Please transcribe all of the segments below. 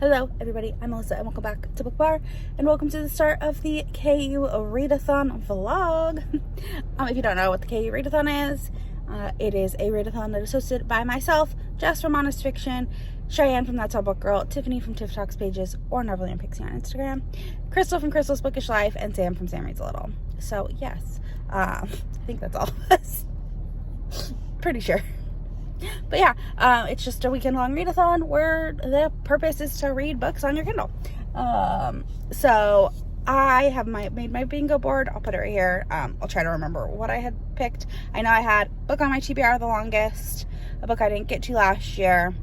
Hello everybody, I'm Melissa and welcome back to Book Bar and welcome to the start of the KU Readathon vlog. If you don't know what the KU Readathon is, it is a readathon that is hosted by myself, Jess from Honest Fiction, Cheyenne from That's All Book Girl, Tiffany from Tiff Talks Pages, or Neverland Pixie on Instagram, Crystal from Crystal's Bookish Life, and Sam from Sam Reads a Little. So yes, I think that's all of us. Pretty sure. But yeah, it's just a weekend-long readathon where the purpose is to read books on your Kindle. So I have made my bingo board. I'll put it right here. I'll try to remember what I had picked. I know I had a book on my TBR the longest, a book I didn't get to last year,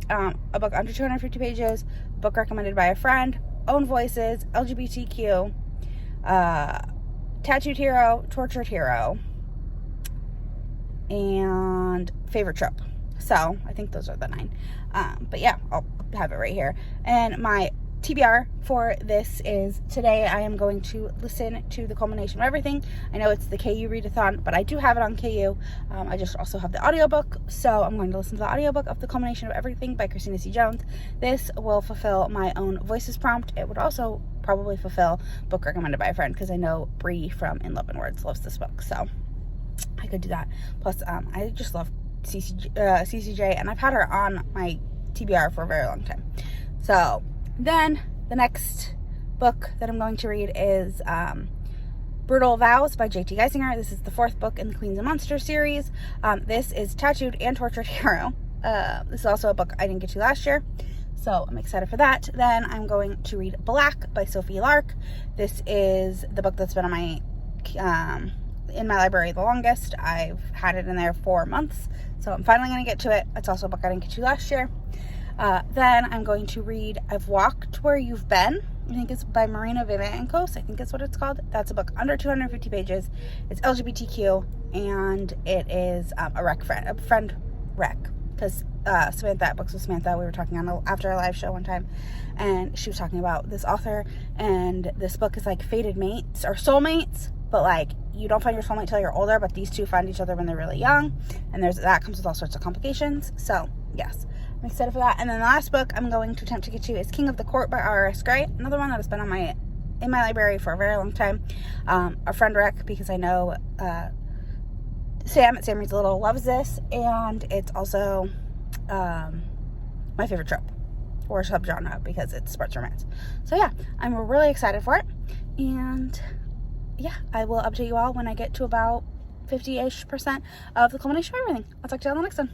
a book under 250 pages, a book recommended by a friend, own voices, LGBTQ, tattooed hero, tortured hero, and favorite trope. So I think those are the 9. But yeah, I'll have it right here. And my TBR for this is today I am going to listen to The Culmination of Everything. I know it's the KU Readathon, but I do have it on KU. I just also have the audiobook, so I'm going to listen to the audiobook of The Culmination of Everything by Christina C. Jones. This will fulfill my own voices prompt. It would also probably fulfill book recommended by a friend, because I know Bree from In Love and Words loves this book, so I could do that. Plus, I just love CCJ, and I've had her on my TBR for a very long time. So then the next book that I'm going to read is Brutal Vows by J.T. Geisinger. This is the 4th book in the Queens and Monsters series. This is Tattooed and Tortured Hero. This is also a book I didn't get to last year, so I'm excited for that. Then I'm going to read Black by Sophie Lark. This is the book that's been on my in my library the longest. I've had it in there for months, so I'm finally going to get to it. It's also a book I didn't get to last year. Then I'm going to read I've Walked Where You've Been. I think it's by Marina Vivancos. I think that's what it's called. That's a book under 250 pages. It's LGBTQ, and it is a friend rec. Because Samantha, at Books with Samantha, we were talking after a live show one time, and she was talking about this author, and this book is like fated mates or soulmates, but like you don't find your soulmate till you're older, but these two find each other when they're really young, and that comes with all sorts of complications. So yes, I'm excited for that. And then the last book I'm going to attempt to get to is King of the Court by R.S. Gray, another one that has been in my library for a very long time. A friend rec, because I know Sam at Sam Reads a Little loves this, and it's also my favorite trope or subgenre because it's sports romance. So yeah, I'm really excited for it, and yeah, I will update you all when I get to about 50-ish% of The Culmination of Everything. I'll talk to you on the next one.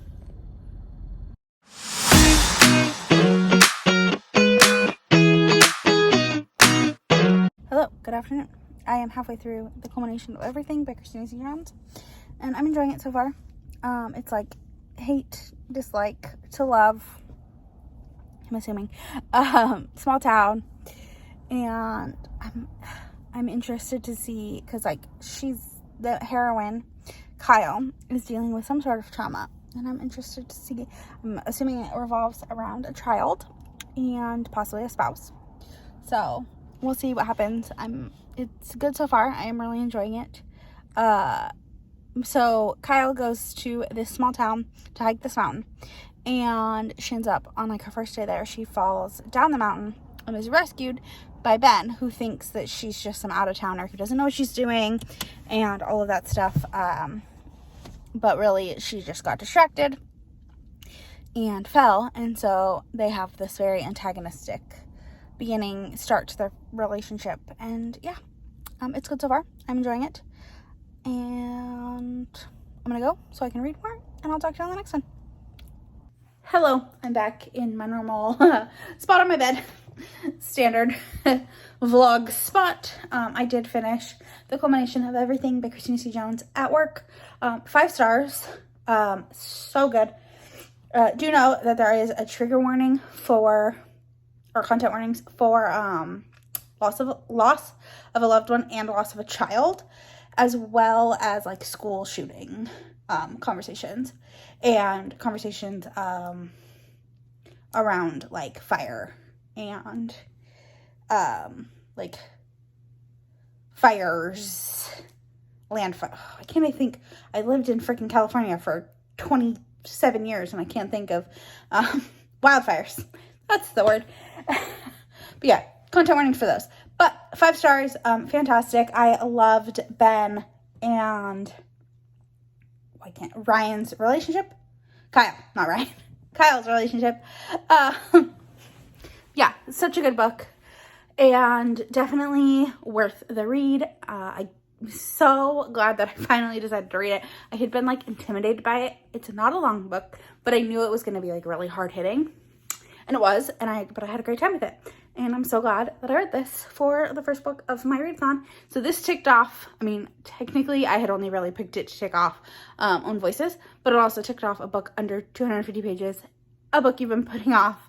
Hello, good afternoon. I am halfway through The Culmination of Everything by Christina C. Jones, and I'm enjoying it so far. It's like hate, dislike to love, I'm assuming. Small town, and I'm interested to see, because like the heroine, Kyle, is dealing with some sort of trauma, and I'm interested to see. I'm assuming it revolves around a child and possibly a spouse. So we'll see what happens. It's good so far. I am really enjoying it. So Kyle goes to this small town to hike this mountain, and she ends up on like her first day there. She falls down the mountain and is rescued by Ben, who thinks that she's just some out-of-towner who doesn't know what she's doing and all of that stuff. But really she just got distracted and fell, and so they have this very antagonistic start to their relationship. And yeah, it's good so far. I'm enjoying it, and I'm gonna go so I can read more, and I'll talk to you on the next one. Hello, I'm back in my normal spot on my bed. Standard vlog spot. I did finish The Culmination of Everything by Christina C. Jones at work. 5 stars. So good. Do know that there is a trigger warning or content warnings for loss of a loved one and loss of a child, as well as like school shooting conversations and conversations around like fire and like fires, landfire. I can't even think. I lived in freaking California for 27 years and I can't think of wildfires. That's the word. But yeah, content warning for those. But 5 stars, fantastic. I loved Ben and Ryan's relationship. Kyle, not Ryan. Kyle's relationship. Yeah, such a good book. And definitely worth the read. I'm so glad that I finally decided to read it. I had been like intimidated by it. It's not a long book, but I knew it was going to be like really hard hitting. And it was, but I had a great time with it. And I'm so glad that I read this for the first book of my readathon. So this ticked off, I mean, technically I had only really picked it to tick off Own Voices, but it also ticked off a book under 250 pages, a book you've been putting off,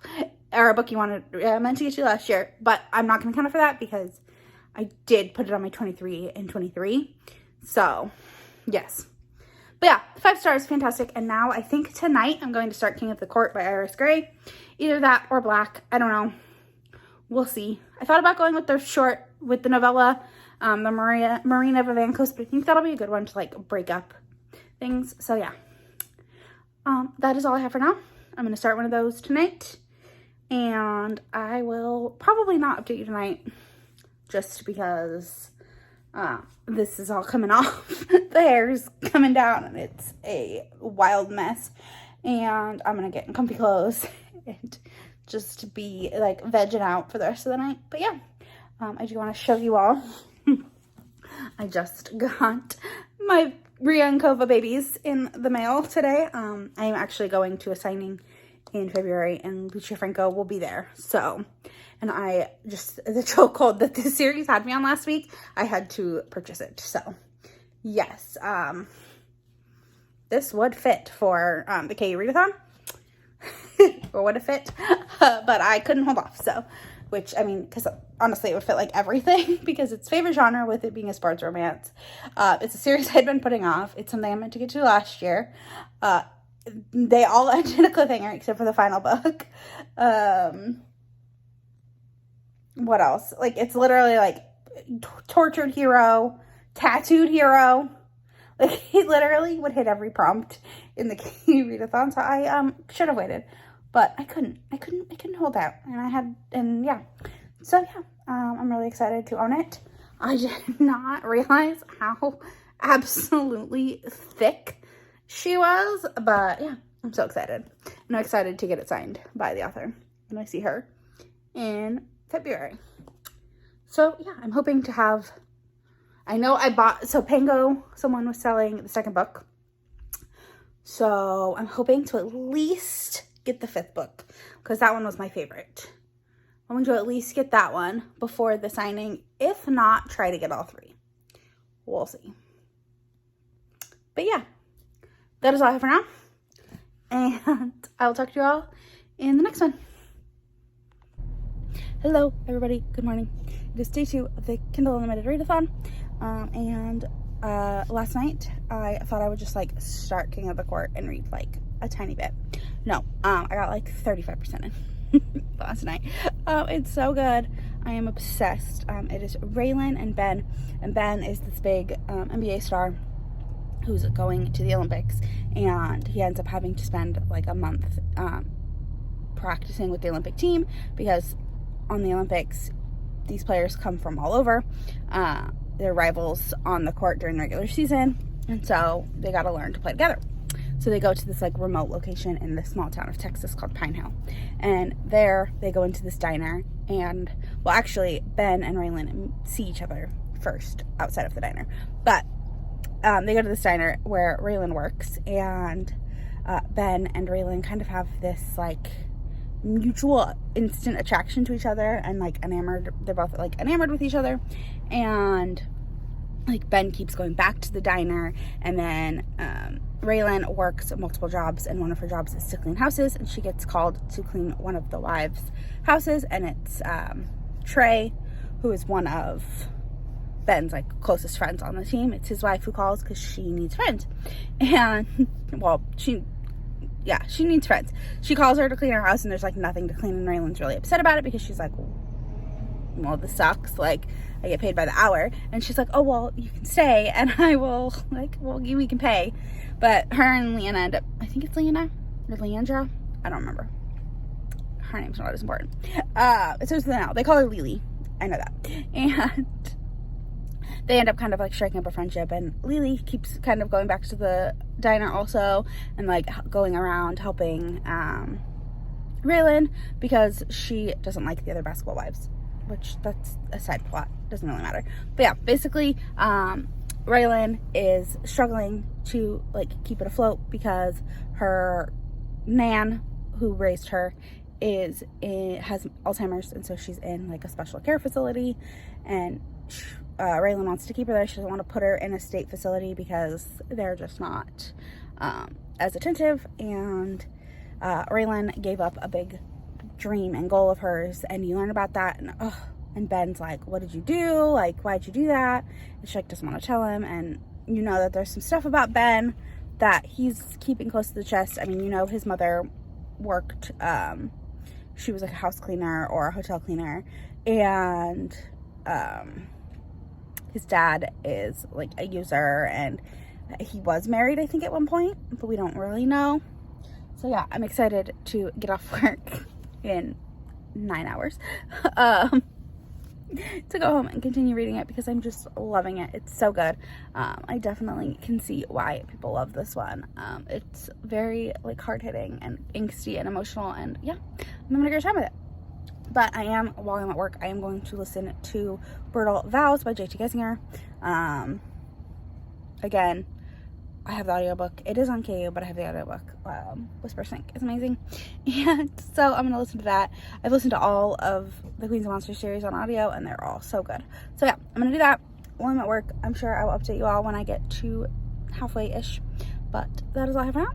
or a book you meant to get to last year. But I'm not going to count it for that because I did put it on my 23 and 23. So, yes. But yeah, 5 stars, fantastic. And now I think tonight I'm going to start King of the Court by Iris Gray. Either that or Black. I don't know. We'll see. I thought about going with the novella, the Marina Van Coast, but I think that'll be a good one to like break up things. So yeah. That is all I have for now. I'm going to start one of those tonight. And I will probably not update you tonight just because this is all coming off. The hair's coming down and it's a wild mess. And I'm going to get in comfy clothes and just be like vegging out for the rest of the night. But yeah, I do want to show you all. I just got my Rhea and Kova babies in the mail today. I am actually going to a signing in February and Lucia Franco will be there. So, and the chokehold that this series had me on last week, I had to purchase it. So, yes, this would fit for the KU Readathon. Or would it fit? But I couldn't hold off. So, which, I mean, because honestly, it would fit like everything because it's favorite genre with it being a sports romance. It's a series I'd been putting off. It's something I meant to get to last year. They all ended in a cliffhanger except for the final book. What else? Like, it's literally like tortured hero, tattooed hero. Like, he literally would hit every prompt in the KU Readathon. So I should have waited, but I couldn't hold out. And yeah. So yeah, I'm really excited to own it. I did not realize how absolutely thick she was, but yeah, I'm so excited. And I'm excited to get it signed by the author. And I see her in February. So yeah, I'm hoping to have, Pango, someone was selling the second book. So I'm hoping to at least get the 5th book because that one was my favorite. I'm going to at least get that one before the signing. If not, try to get all 3. We'll see. But yeah, that is all I have for now. And I will talk to you all in the next one. Hello, everybody. Good morning. It is day 2 of the Kindle Unlimited Readathon. And last night I thought I would just like start King of the Court and read like a tiny bit. No, I got like 35% in last night. It's so good. I am obsessed. It is Raylan and Ben. And Ben is this big NBA star who's going to the Olympics, and he ends up having to spend like a month practicing with the Olympic team because on the Olympics these players come from all over. They're rivals on the court during the regular season, and so they got to learn to play together. So they go to this like remote location in this small town of Texas called Pine Hill, and there they go into this diner, and well, actually Ben and Raylan see each other first outside of the diner, but they go to this diner where Raylan works, and Ben and Raylan kind of have this like mutual instant attraction to each other and like enamored. They're both like enamored with each other, and like Ben keeps going back to the diner, and then Raylan works multiple jobs, and one of her jobs is to clean houses, and she gets called to clean one of the wives' houses, and it's Trey, who is one of Ben's like closest friends on the team. It's his wife who calls because she needs friends, and well, she needs friends. She calls her to clean her house, and there's like nothing to clean, and Raylan's really upset about it because she's like, well, this sucks, like I get paid by the hour. And she's like, oh well, you can stay and I will, like, well, we can pay. But her and Leanna end up, I think it's Leanna or Leandra, I don't remember, her name's not as important. It starts with an L. They call her Lily. I know that. And they end up kind of like striking up a friendship, and Lily keeps kind of going back to the diner also, and like going around helping Raylan, because she doesn't like the other basketball wives, which that's a side plot, doesn't really matter. But yeah, basically Raylan is struggling to like keep it afloat because her nan who raised her has Alzheimer's, and so she's in like a special care facility, and Raylan wants to keep her there. She doesn't want to put her in a state facility because they're just not as attentive, and Raylan gave up a big dream and goal of hers, and you learn about that, and Ben's like, what did you do? Like, why'd you do that? And she like doesn't want to tell him, and you know that there's some stuff about Ben that he's keeping close to the chest. I mean, you know, his mother worked, she was like a house cleaner or a hotel cleaner, and his dad is like a user, and he was married, I think, at one point, but we don't really know. So yeah, I'm excited to get off work in 9 hours to go home and continue reading it, because I'm just loving it. It's so good. I definitely can see why people love this one. It's very like hard-hitting and angsty and emotional, and yeah, I'm having a great time with it. But while I'm at work, I am going to listen to Brutal Vows by J.T. Gessinger. Again, I have the audiobook. It is on KU, but I have the audiobook. Whisper Sync is amazing. And so I'm going to listen to that. I've listened to all of the Queens of Monsters series on audio, and they're all so good. So yeah, I'm going to do that while I'm at work. I'm sure I will update you all when I get to halfway-ish. But that is all I have for now.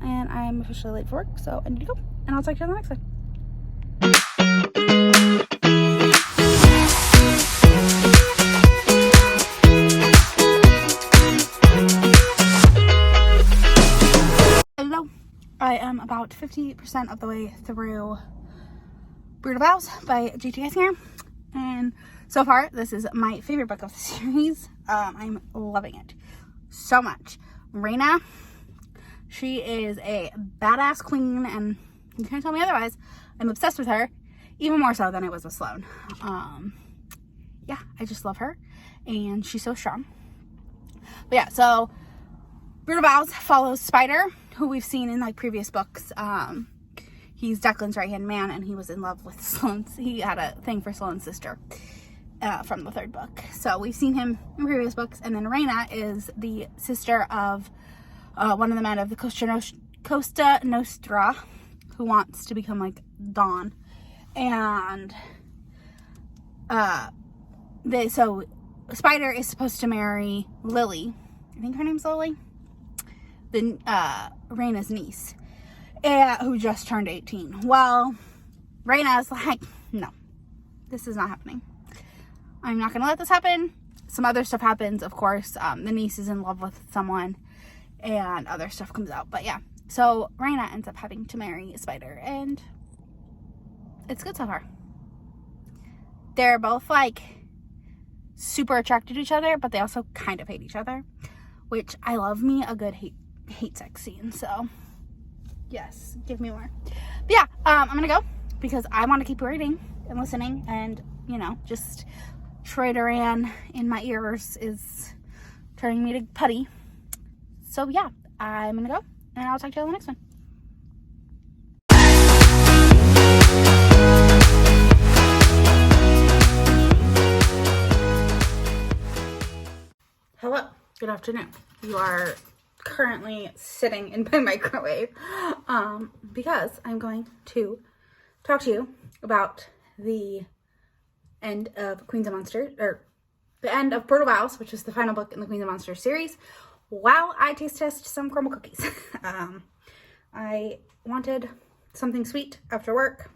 And I'm officially late for work, so I need to go. And I'll talk to you on the next one. Hello, I am about 50% of the way through Brutal Vows by J.T. Gessinger, and so far this is my favorite book of the series. I'm loving it so much. Raina, she is a badass queen, and you can't tell me otherwise. I'm obsessed with her, even more so than I was with Sloane. Yeah, I just love her, and she's so strong. But yeah, so Brutal Vows follows Spider, who we've seen in like previous books. He's Declan's right-hand man, and he was in love with Sloane's. He had a thing for Sloane's sister from the third book. So we've seen him in previous books, and then Raina is the sister of one of the men of the Costa Nostra, who wants to become like Dawn. And so Spider is supposed to marry Lily. I think her name's Lily. Raina's niece, who just turned 18. Well, Raina's like, no, this is not happening. I'm not going to let this happen. Some other stuff happens, of course. The niece is in love with someone, and other stuff comes out. But yeah, so Raina ends up having to marry Spider, and it's good so far. They're both like super attracted to each other, but they also kind of hate each other, which I love me a good hate sex scene. So yes, give me more. But yeah, I'm gonna go because I want to keep reading and listening, and you know, just Troy Duran in my ears is turning me to putty. So yeah, I'm gonna go, and I'll talk to you on the next one. Hello, good afternoon. You are currently sitting in my microwave because I'm going to talk to you about the end of Queens of Monsters, or the end of Brutal Vows, which is the final book in the Queens of Monsters series, while I taste test some caramel cookies. I wanted something sweet after work,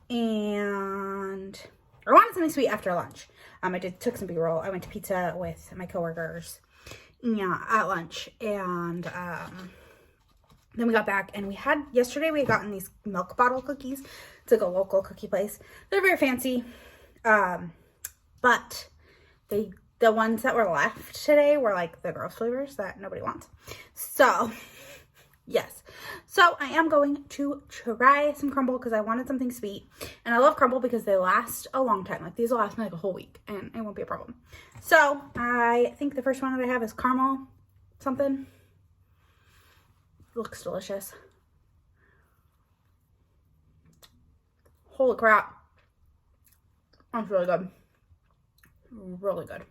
and I wanted something sweet after lunch. I took some B-roll. I went to pizza with my coworkers, at lunch, and then we got back, and yesterday we had gotten these milk bottle cookies. It's like a local cookie place. They're very fancy, but the ones that were left today were like the gross flavors that nobody wants. So Yes. So I am going to try some crumble because I wanted something sweet. And I love crumble because they last a long time. Like these will last me like a whole week and it won't be a problem. So I think the first one that I have is caramel something. Looks delicious. Holy crap. That's really good. Really good.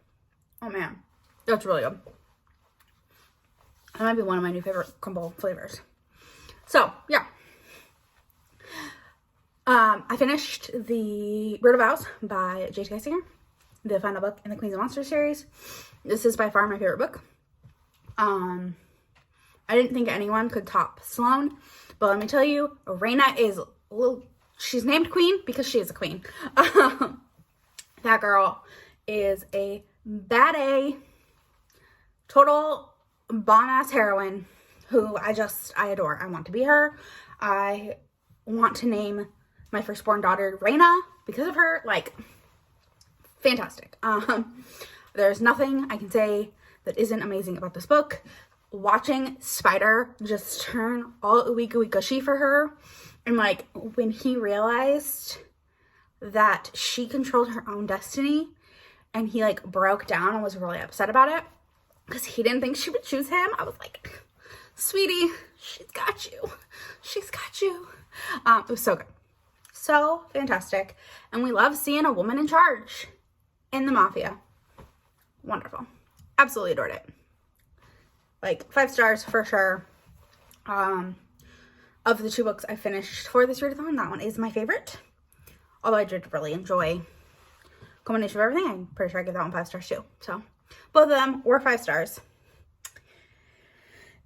Oh man, that's really good. That might be one of my new favorite crumble flavors. So, yeah. I finished the Bird of Owls by J.T. Geisinger, the final book in the Queens of Monsters series. This is by far my favorite book. I didn't think anyone could top Sloane, but let me tell you, Raina is, she's named Queen because she is a queen. That girl is a bad A, total bomb-ass heroine who I adore. I want to be her. I want to name my firstborn daughter Raina because of her. Like, fantastic. There's nothing I can say that isn't amazing about this book. Watching Spider just turn all ooey gushy for her, and like when he realized that she controlled her own destiny and he like broke down and was really upset about it because he didn't think she would choose him, I was like, sweetie, she's got you. She's got you. It was so good. So fantastic. And we love seeing a woman in charge in the Mafia. Wonderful. Absolutely adored it. Like 5 stars for sure. Of the 2 books I finished for this readathon, that one is my favorite. Although I did really enjoy Combination of Everything. I'm pretty sure I gave that one 5 stars too. So both of them were 5 stars.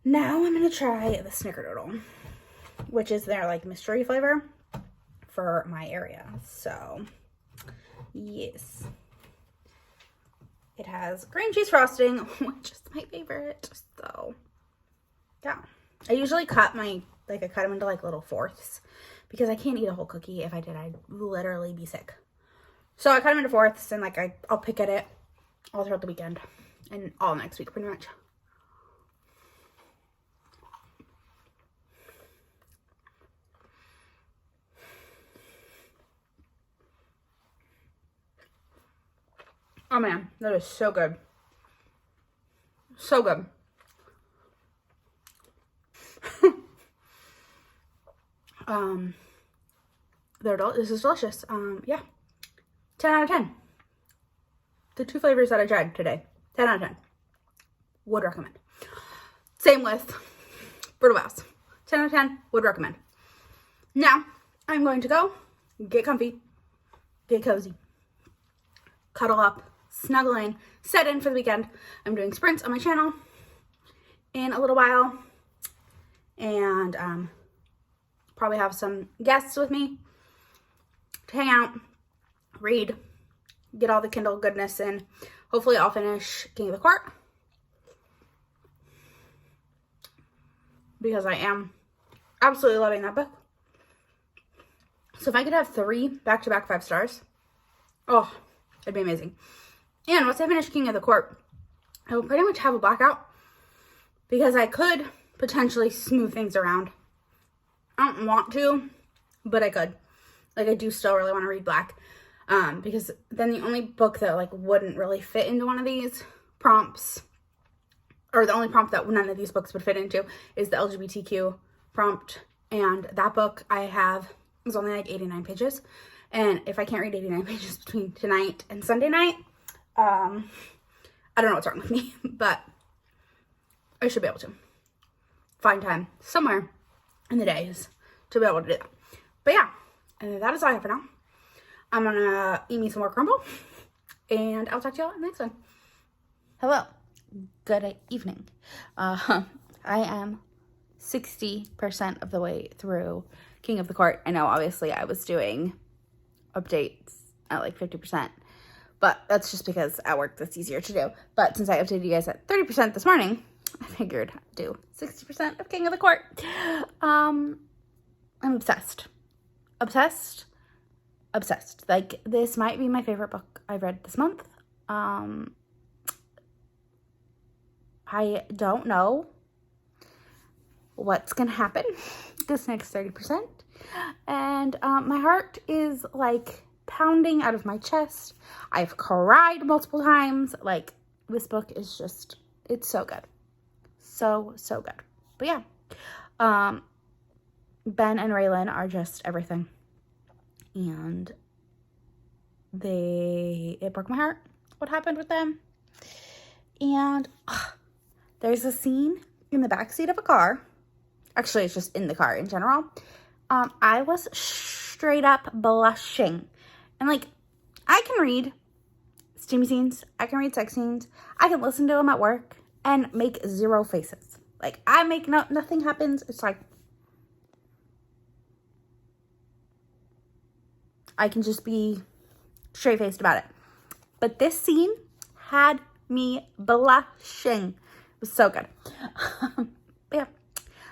Now I'm going to try the Snickerdoodle, which is their like mystery flavor for my area. So yes. It has cream cheese frosting, which is my favorite. So yeah. I usually cut I cut them into like little fourths because I can't eat a whole cookie. If I did, I'd literally be sick. So I cut them into fourths and like I'll pick at it all throughout the weekend and all next week pretty much. Oh man, that is so good. So good. This is delicious. Yeah. 10 out of 10. The 2 flavors that I tried today. 10 out of 10. Would recommend. Same with Bird of Owls. 10 out of 10. Would recommend. Now, I'm going to go get comfy, get cozy, cuddle up, snuggle in, set in for the weekend. I'm doing sprints on my channel in a little while. And probably have some guests with me to hang out, read, get all the Kindle goodness in. Hopefully I'll finish King of the Court because I am absolutely loving that book. So if I could have 3 back-to-back 5 stars, oh, it'd be amazing. And once I finish King of the Court, I will pretty much have a blackout because I could potentially smooth things around. I don't want to, but I could. Like, I do still really want to read Black. Because then the only book that, like, wouldn't really fit into one of these prompts, or the only prompt that none of these books would fit into, is the LGBTQ prompt. And that book I have is only, like, 89 pages. And if I can't read 89 pages between tonight and Sunday night, I don't know what's wrong with me. But I should be able to find time somewhere in the days to be able to do that. But yeah, and that is all I have for now. I'm gonna eat me some more crumble, and I'll talk to y'all in the next one. Hello, good evening. I am 60% of the way through King of the Court. I know, obviously, I was doing updates at like 50%, but that's just because at work that's easier to do. But since I updated you guys at 30% this morning, I figured I'd do 60% of King of the Court. I'm obsessed. Obsessed. Like, this might be my favorite book I've read this month. I don't know what's gonna happen this next 30%. And my heart is like pounding out of my chest. I've cried multiple times. Like, this book is just, it's so good. So good. But yeah, Ben and Raylan are just everything. And it broke my heart what happened with them. And there's a scene in the backseat of a car. Actually, it's just in the car in general. I was straight up blushing. And like, I can read steamy scenes. I can read sex scenes. I can listen to them at work and make zero faces. Like, I make nothing happens. It's like, I can just be straight faced about it. But this scene had me blushing. It was so good. Yeah,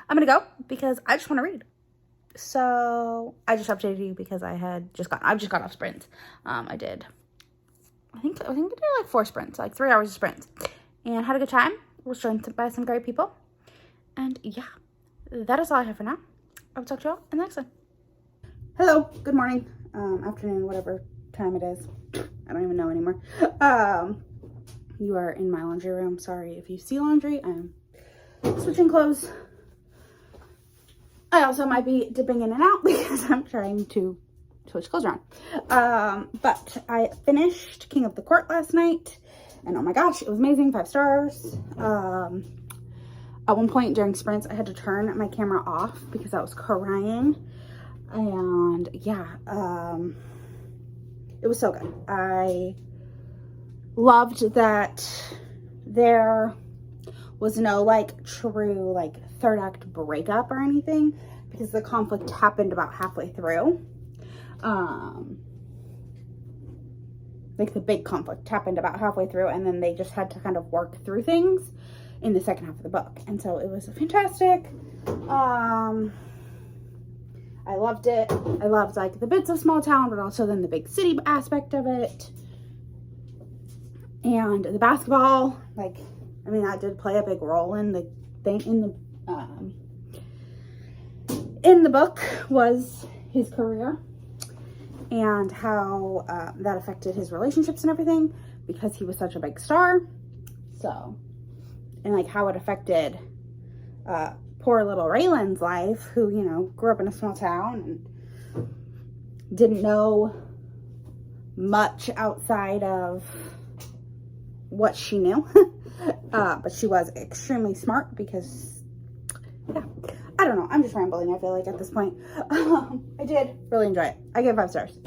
I'm gonna go because I just want to read. So I just updated you because I've just got off sprints. I think I did like 4 sprints, like 3 hours of sprints, and had a good time. Was joined by some great people. And yeah, that is all I have for now. I will talk to you all in the next one. Hello, good morning, afternoon, whatever time it is. I don't even know anymore. You are in my laundry room. Sorry if you see laundry. I'm switching clothes. I also might be dipping in and out because I'm trying to switch clothes around. But I finished King of the Court last night, and oh my gosh, it was amazing. 5 stars. At one point during sprints, I had to turn my camera off because I was crying. And yeah, it was so good. I loved that there was no like true like 3rd act breakup or anything, because the conflict happened about halfway through. Like, the big conflict happened about halfway through, and then they just had to kind of work through things in the second half of the book. And so it was fantastic. I loved it. I loved like the bits of small town, but also then the big city aspect of it. And the basketball, like, I mean, that did play a big role in the thing. In the book was his career and how that affected his relationships and everything, because he was such a big star. So, and like how it affected poor little Raylan's life, who, you know, grew up in a small town and didn't know much outside of what she knew. But she was extremely smart because, yeah, I don't know. I'm just rambling, I feel like, at this point. I did really enjoy it. I gave 5 stars.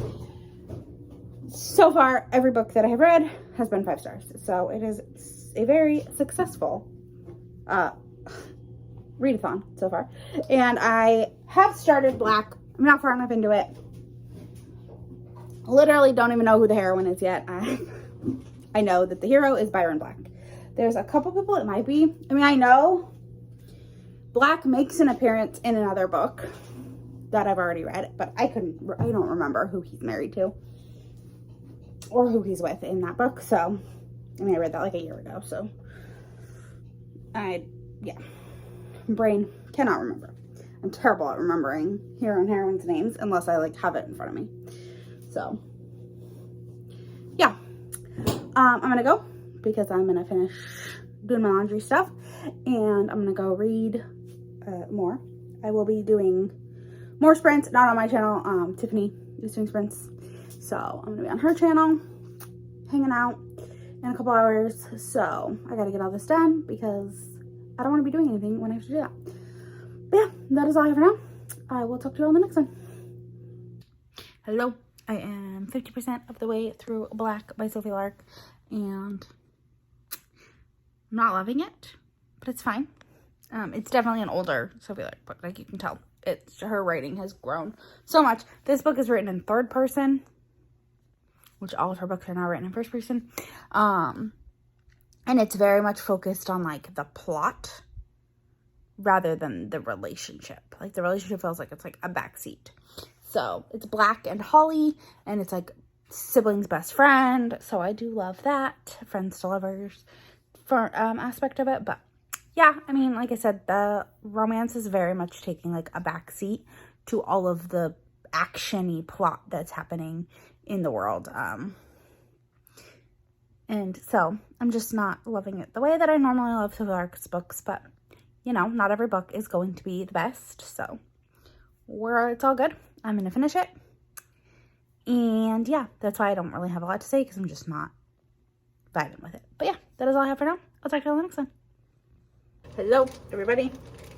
So far, every book that I have read has been 5 stars. So it is a very successful readathon so far. And I have started Black. I'm not far enough into it. Literally don't even know who the heroine is yet. I know that the hero is Byron Black. There's a couple people it might be. I mean, I know Black makes an appearance in another book that I've already read, but I don't remember who he's married to or who he's with in that book. So, I mean, I read that like a year ago, so yeah, brain cannot remember. I'm terrible at remembering hero and heroine's names unless I like have it in front of me. So, yeah, I'm gonna go because I'm gonna finish doing my laundry stuff, and I'm gonna go read more. I will be doing more sprints, not on my channel. Tiffany is doing sprints, so I'm gonna be on her channel hanging out in a couple hours. So I gotta get all this done because I don't want to be doing anything when I have to do that. But yeah, that is all I have for now. I will talk to you all in the next one. Hello, I am 50% of the way through Black by Sophie Lark, and I'm not loving it, but it's fine. It's definitely an older Sophie Lark book, like you can tell. Her writing has grown so much. This book is written in 3rd person, which all of her books are now written in 1st person. And it's very much focused on like the plot rather than the relationship. Like the relationship feels like it's like a backseat. So it's Black and Holly, and it's like siblings' best friend. So I do love that friends to lovers for aspect of it. But yeah, I mean, like I said, the romance is very much taking like a backseat to all of the action-y plot that's happening in the world. And so I'm just not loving it the way that I normally love Sophie Lark's books, but you know, not every book is going to be the best. So it's all good. I'm going to finish it. And yeah, that's why I don't really have a lot to say, because I'm just not vibing with it. But yeah, that is all I have for now. I'll talk to you on the next one. Hello, everybody.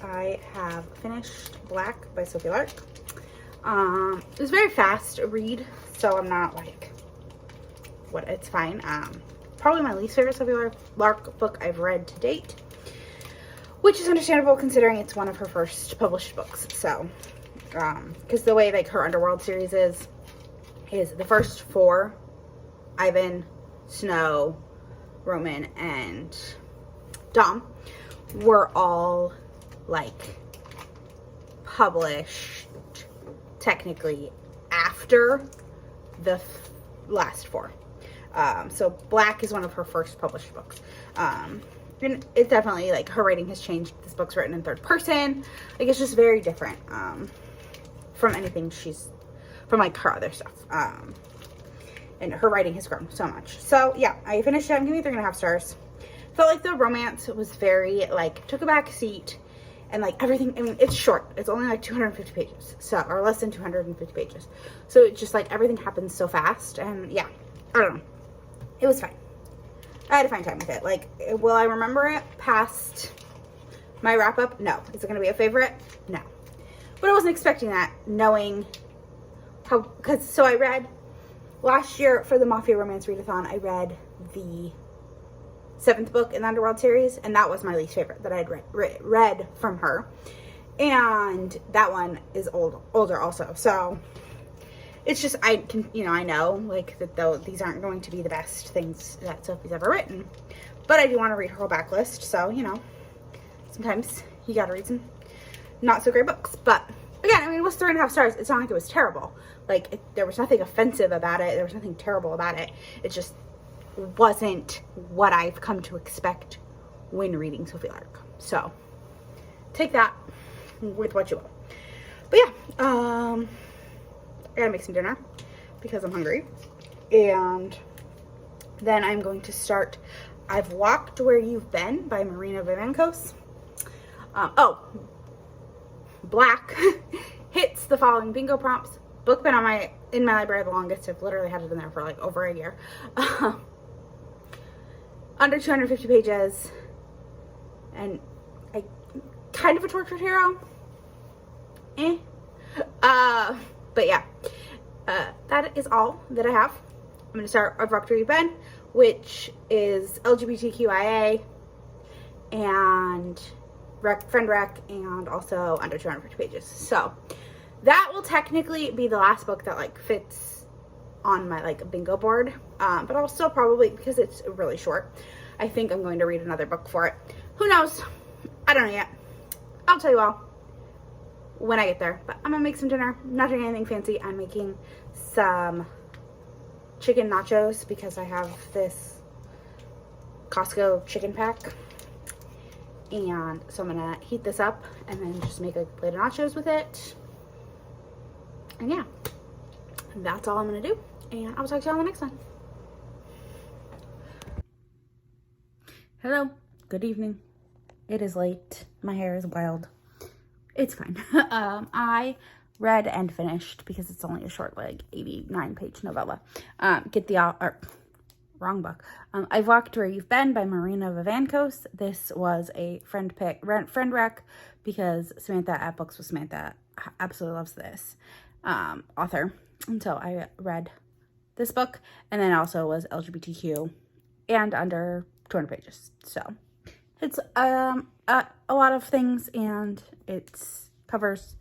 I have finished Black by Sophie Lark. It was a very fast read, so I'm not like, it's fine. Probably my least favorite Sophie Lark book I've read to date, which is understandable considering it's one of her first published books. So, because the way like her Underworld series is the first 4, Ivan, Snow, Roman, and Dom, were all like published technically after the last 4. So Black is one of her first published books. And it's definitely like her writing has changed. This book's written in 3rd person. Like it's just very different from anything from like her other stuff. And her writing has grown so much. So yeah, I finished it. I'm giving it 3.5 stars. Felt like the romance was very like took a back seat, and like everything. I mean, it's short. It's only like 250 pages, so or less than 250 pages. So it's just like everything happens so fast, and yeah, I don't know. It was fine. I had a fine time with it. Like, will I remember it past my wrap up? No. Is it going to be a favorite? No. But I wasn't expecting that, knowing how, so I read last year for the Mafia Romance Readathon, I read the 7th book in the Underworld series, and that was my least favorite that I'd read from her. And that one is older also. So it's just, I know like that though these aren't going to be the best things that Sophie's ever written, but I do want to read her whole backlist. So, you know, sometimes you gotta read some not so great books. But again, I mean, it was 3.5 stars. It's not like it was terrible. Like there was nothing offensive about it. There was nothing terrible about it. It just wasn't what I've come to expect when reading Sophie Lark. So take that with what you will. But yeah, I gotta make some dinner because I'm hungry. And then I'm going to start I've Walked Where You've Been by Marina Vivancos. Black hits the following bingo prompts. Book been in my library the longest. I've literally had it in there for like over a year. Under 250 pages, and kind of a tortured hero. But yeah, that is all that I have. I'm going to start I've Walked Where You've Been, which is LGBTQIA and friend rec, and also under 250 pages. So that will technically be the last book that like fits on my like bingo board, but I'll still probably, because it's really short, I think I'm going to read another book for it. Who knows? I don't know yet. I'll tell you all when I get there. But I'm gonna make some dinner. I'm not doing anything fancy. I'm making some chicken nachos because I have this Costco chicken pack, and so I'm gonna heat this up and then just make a plate of nachos with it. And yeah, that's all I'm gonna do, and I'll talk to you on the next one. Hello, good evening. It is late. My hair is wild. It's fine. I read and finished, because it's only a short, like 89-page novella. Wrong book. I've Walked Where You've Been by Marina Vivancos. This was a friend rec, because Samantha at Books with Samantha absolutely loves this author. And so I read this book, and then also was LGBTQ and under 200 pages. So it's a lot of things, and it's covers.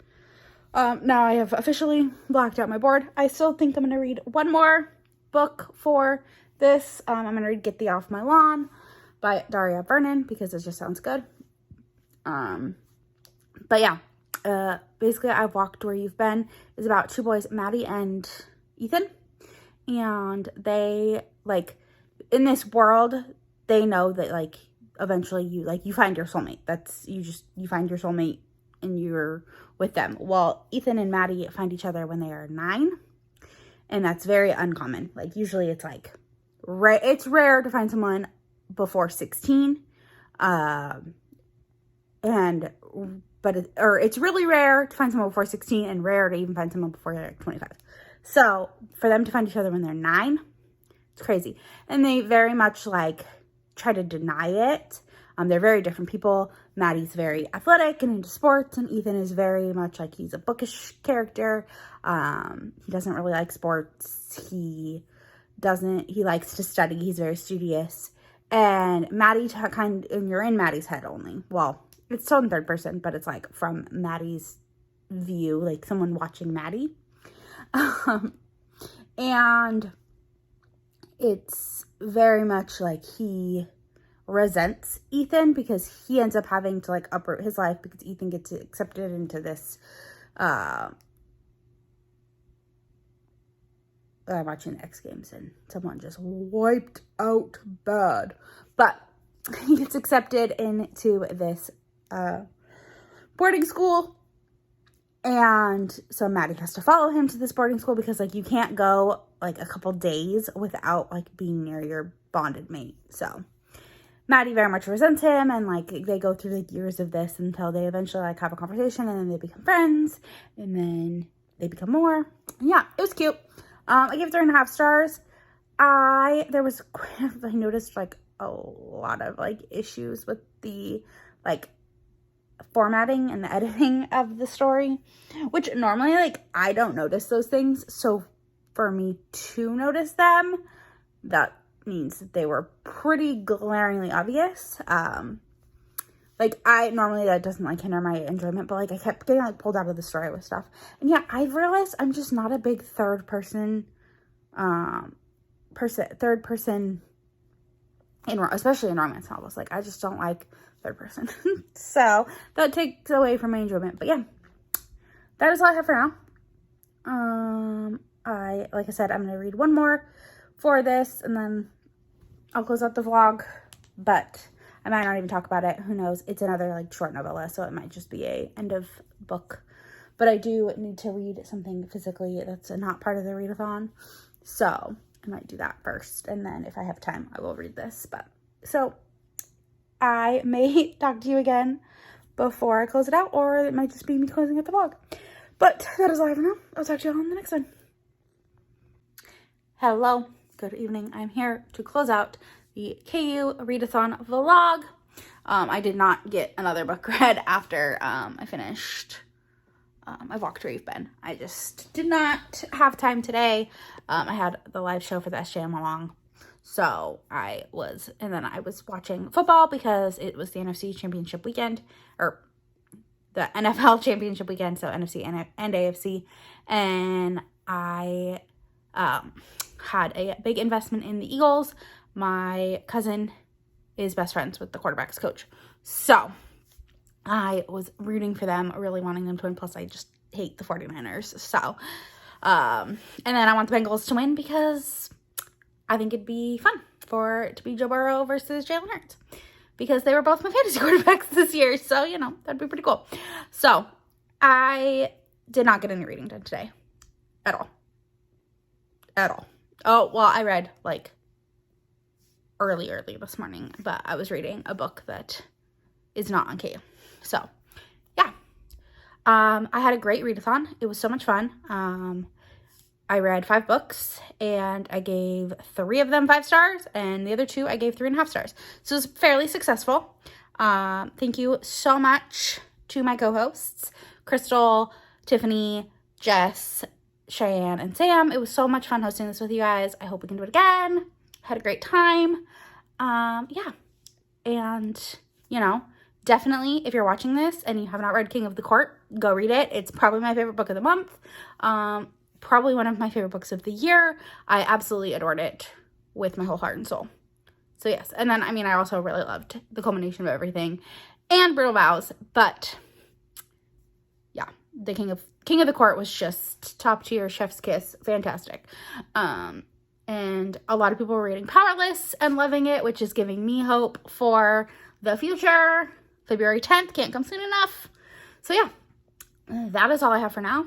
Now I have officially blocked out my board. I still think I'm going to read one more book for this. I'm going to read Get Thee Off My Lawn by Daria Vernon, because it just sounds good. But yeah, basically I've Walked Where You've Been is about 2 boys, Maddie and Ethan. And they, like, in this world, they know that, like, eventually you find your soulmate. You find your soulmate and you're with them. Well, Ethan and Maddie find each other when they are 9, and that's very uncommon. Like, usually it's like, it's rare to find someone before 16. It's really rare to find someone before 16 and rare to even find someone before they're 25. So for them to find each other when they're 9, it's crazy. And they very much like try to deny it. They're very different people. Maddie's very athletic and into sports, and Ethan is very much like, he's a bookish character. He doesn't really like sports. He likes to study. He's very studious. And and you're in Maddie's head only. Well, it's still in third person, but it's like from Maddie's view, like someone watching Maddie. And it's very much like he resents Ethan because he ends up having to like uproot his life because Ethan gets accepted into this, I'm watching the X Games and someone just wiped out bad. But he gets accepted into this boarding school. And so Maddie has to follow him to this boarding school because like you can't go like a couple days without like being near your bonded mate. So Maddie very much resents him, and like they go through like years of this until they eventually like have a conversation, and then they become friends, and then they become more. And yeah, it was cute. I gave it 3.5 stars. I noticed like a lot of like issues with the like formatting and the editing of the story, which normally like I don't notice those things. So for me to notice them, that means that they were pretty glaringly obvious. Like that doesn't like hinder my enjoyment, but like I kept getting like pulled out of the story with stuff. And yeah, I've realized I'm just not a big third person especially in romance novels. Like I just don't like third person. So that takes away from my enjoyment. But yeah, that is all I have for now. Like I said, I'm gonna read one more for this and then I'll close out the vlog, but I might not even talk about it. Who knows? It's another like short novella, so it might just be a end of book. But I do need to read something physically that's not part of the readathon, so I might do that first, and then if I have time, I will read this. But so I may talk to you again before I close it out, or it might just be me closing out the vlog. But that is all I have for now. I'll talk to you all in the next one. Hello, good evening. I'm here to close out the KU Readathon vlog. I did not get another book read after I finished I've walked where you've been. I just did not have time today. I had the live show for the SJM along. So I was watching football because it was the NFC championship weekend, or the NFL championship weekend. So NFC and AFC. And I had a big investment in the Eagles. My cousin is best friends with the quarterback's coach. So I was rooting for them, really wanting them to win. Plus, I just hate the 49ers. So, and then I want the Bengals to win because I think it'd be fun for it to be Joe Burrow versus Jalen Hurts, because they were both my fantasy quarterbacks this year. So, you know, that'd be pretty cool. So, I did not get any reading done today at all. Oh, well, I read like early this morning, but I was reading a book that is not on KU. So, yeah. I had a great readathon. It was so much fun. I read 5 books, and I gave 3 of them 5 stars, and the other 2 I gave 3.5 stars. So it was fairly successful. Thank you so much to my co-hosts, Crystal, Tiffany, Jess, Cheyenne, and Sam. It was so much fun hosting this with you guys. I hope we can do it again. Had a great time. Yeah. And, you know, definitely, if you're watching this and you have not read King of the Court, go read it. It's probably my favorite book of the month. Probably one of my favorite books of the year. I absolutely adored it with my whole heart and soul. So yes, and then, I mean, I also really loved The Culmination of Everything and Brutal Vows, but yeah, the King of the Court was just top tier, chef's kiss, fantastic. And a lot of people were reading Powerless and loving it, which is giving me hope for the future. February 10th, can't come soon enough. So yeah, that is all I have for now.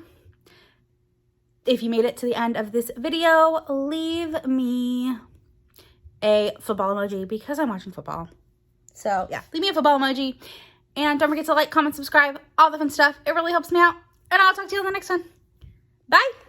If you made it to the end of this video, leave me a football emoji because I'm watching football. So yeah, leave me a football emoji. And don't forget to like, comment, subscribe, all the fun stuff. It really helps me out. And I'll talk to you in the next one. Bye.